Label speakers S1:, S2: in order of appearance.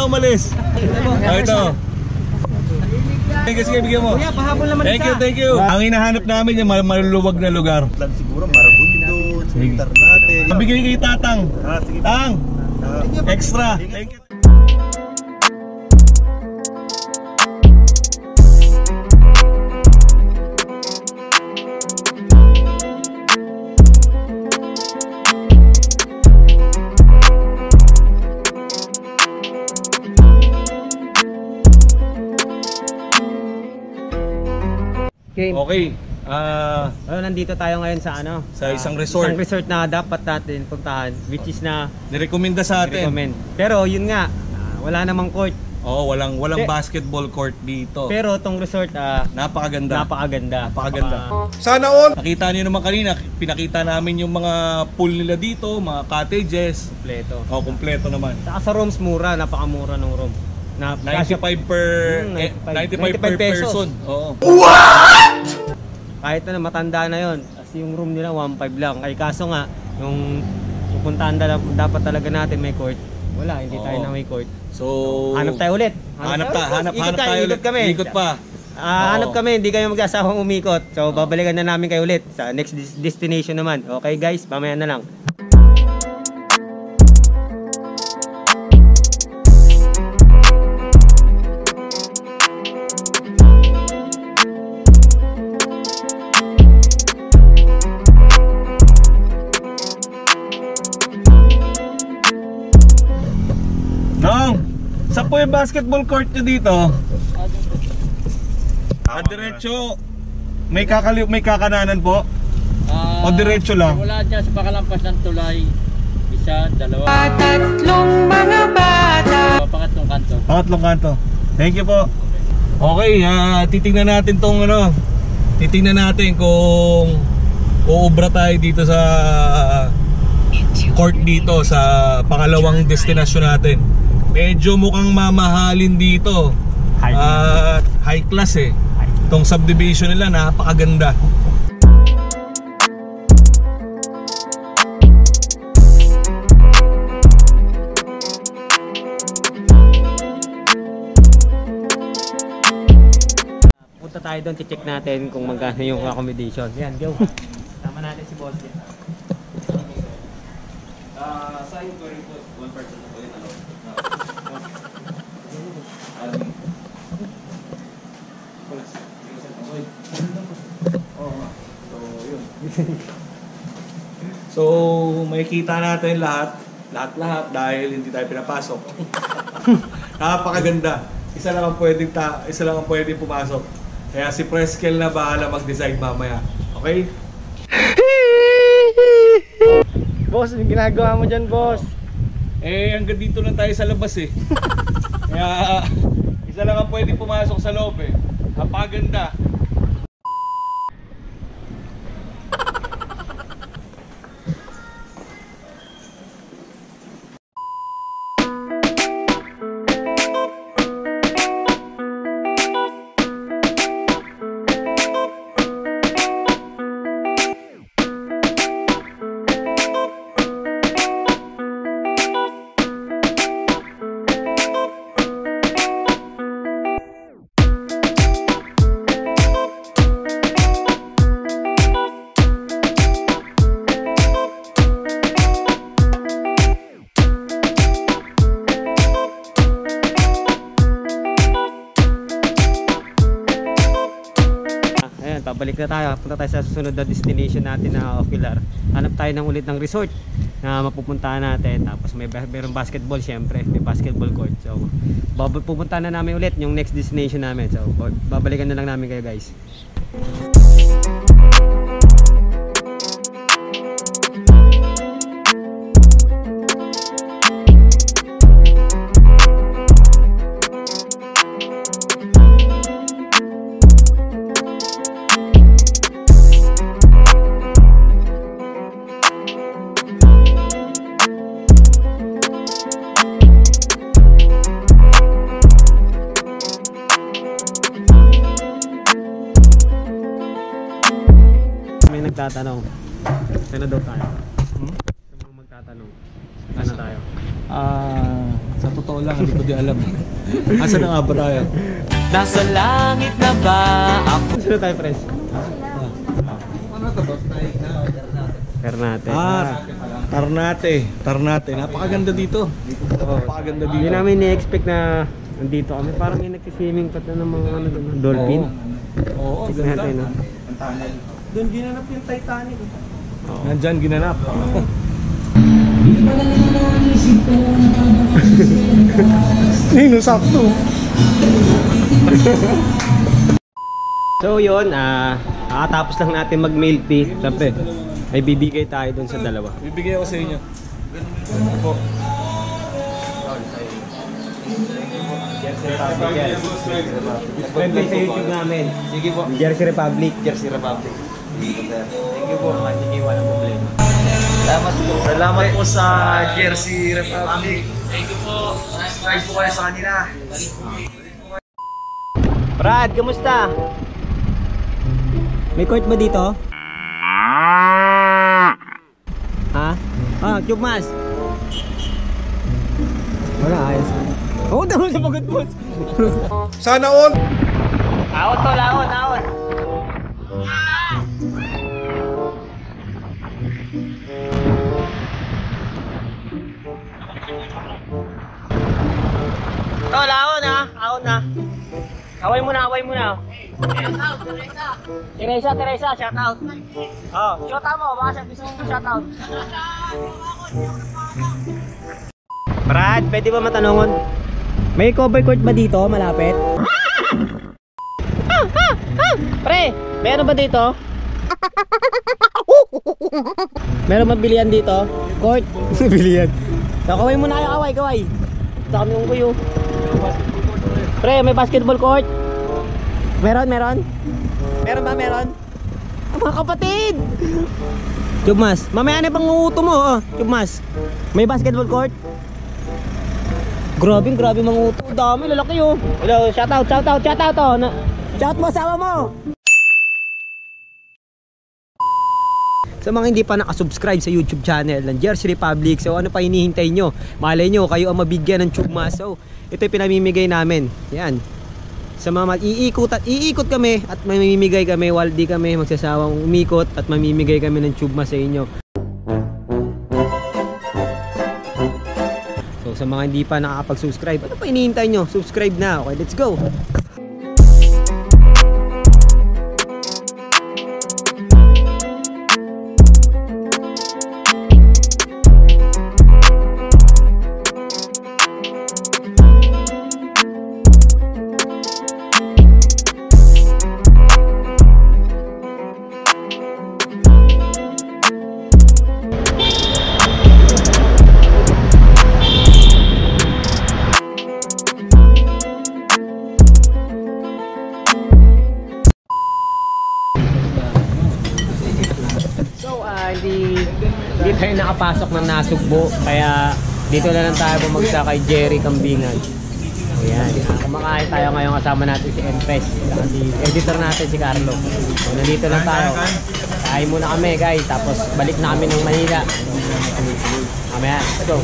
S1: na umalis. Ito. Sige, bigyan mo. Thank you. Ang hinahanap namin yung maluluwag na lugar.
S2: Siguro Marabundo, Center natin.
S1: Bigyan kay Tatang. Tang. Extra. Thank you. Okay.
S3: Nandito tayo ngayon sa
S1: sa isang resort.
S3: Isang resort na dapat natin puntahan, which is na
S1: nirekomenda sa atin.
S3: Pero yun nga, wala namang court.
S1: Oo, walang basketball court dito.
S3: Pero tong resort
S1: napakaganda.
S2: Sana all.
S1: Nakita niyo naman kanina, pinakita namin yung mga pool nila dito, mga cottages,
S3: kompleto.
S1: Kompleto naman.
S3: Sa rooms mura, napakamura ng room.
S1: 95 per person. Oo.
S2: What?
S3: Kahit na matanda na yon, kasi yung room nila 1.5 lang. Ay kaso nga, yung pupuntahan dapat talaga natin may court. Wala, hindi tayo na may court.
S1: So,
S3: hanap tayo ulit.
S1: Hanap tayo ulit. Ikot pa.
S3: Hanap kami, hindi kayo mag-asawang umikot. So, babalikan na namin kayo ulit sa next destination naman. Okay guys, mamaya na lang.
S1: Saan po yung basketball court nyo dito? Diretso. May kakananan po? O diretso lang?
S4: Wala dyan sa pakalampas ng tulay. Isa, dalawa.
S5: Tatlong mga bata.
S4: Pangatlong kanto.
S1: Pangatlong kanto. Thank you po. Okay, titingnan natin tong titingnan natin kung uubra tayo dito sa court dito sa pangalawang destinasyon natin. Medyo mukhang mamahalin dito. High class Itong subdivision nila napakaganda.
S3: Punta tayo doon, check natin kung magkano yung accommodation. Yan, go. Tama natin si boss.
S1: Sa yung going po, 1% na po yun, So, makikita natin lahat dahil hindi tayo pinapasok. Napakaganda. Isa lang ang pwedeng pumasok. Kaya si Preskel na bahala mag-decide mamaya. Okay?
S3: Boss, yung ginagawa mo dyan, boss?
S1: Hanggang dito lang tayo sa labas Kaya, isa lang ang pwedeng pumasok sa loob Napakaganda.
S3: Balik na tayo, punta tayo sa susunod na destination natin na Ocular. Hanap tayo ng ulit ng resort na mapupuntahan natin. Tapos mayroong basketball, syempre may basketball court. So pupuntahan na namin ulit yung next destination namin. So babalikan na lang namin kayo guys. May nagtatanong, saan na daw tayo? Saan magtatanong? Ano tayo?
S1: Sa totoo lang, hindi ko di alam. Asa na nga ba tayo?
S5: Nasa langit na ba ako?
S3: Sino tayo, Pres?
S2: Ano to ba?
S3: Ternate.
S1: Tarnate. Napakaganda dito. Napakaganda dito.
S3: Hindi namin ni-expect na nandito kami. Parang may nagsiswimming pat na ng mga ano, dolphin.
S1: Oo,
S3: Tignan natin, no?
S2: Doon ginanap yung Titanic.
S3: Oo.
S1: Nandyan ginanap. Nino, sakto.
S3: So yun, kakatapos lang natin mag-mail fee. Siyempre, may bibigay tayo dun sa dalawa.
S1: Bibigay ako sa inyo. Opo.
S3: Friendly sa YouTube namin.
S2: Sige po.
S3: Jersey Republic.
S2: Jersey Republic. Thank you po.
S3: Sige, walang problema.
S2: Salamat po. Salamat po sa Jersey Republic. Thank you po. Subscribe po kayo sa kanila.
S3: Brad, kamusta? May court ba dito? Ha? Cube Mas. Wala, ayos. Oo, tama sa pagod boss.
S2: Sana all.
S3: Awon to, laon. To, laon ha. Awon na. Away mo na. Teresa, shout out. Oh, shout out mo, baka siya gusto mong shout out. Brad, pwede ba matanungon? May cover court ba dito, malapit? Pre, meron ba dito? Meron ba bilihan dito? Court? Bilihan. Kaway muna kayo, kaway. Sa kami yung kuyo. Pre, may basketball court? Meron? Meron ba? Mga kapatid! Cube Mas, mamaya na pang uuto mo, Cube Mas. May basketball court? Grabe mga uto. Dami, lalaki oh. Hello, shout out oh. Shout mo, asawa mo. Sa mga hindi pa nakasubscribe sa YouTube channel ng Jersey Republic, so ano pa hinihintay nyo? Malay nyo, kayo ang mabigyan ng Cube Mas. So, ito yung pinamimigay namin. Yan. Sa mga iikot kami at mamimigay kami while di kami magsasawang umikot at mamimigay kami ng Cube Mas sa inyo. So sa mga hindi pa nakakapag-subscribe, ano pa hinihintay nyo? Subscribe na. Okay, let's go! Hindi tayo nakapasok ng Nasugbo, kaya dito na lang tayo bumagsa kay Jerry Kambingan. Ayan, kumakain tayo ngayon, kasama natin si Enfes, si editor natin si Carlo. So, nandito lang tayo, kain muna kami guys, tapos balik na kami ng Manila. Mamaya, let's go.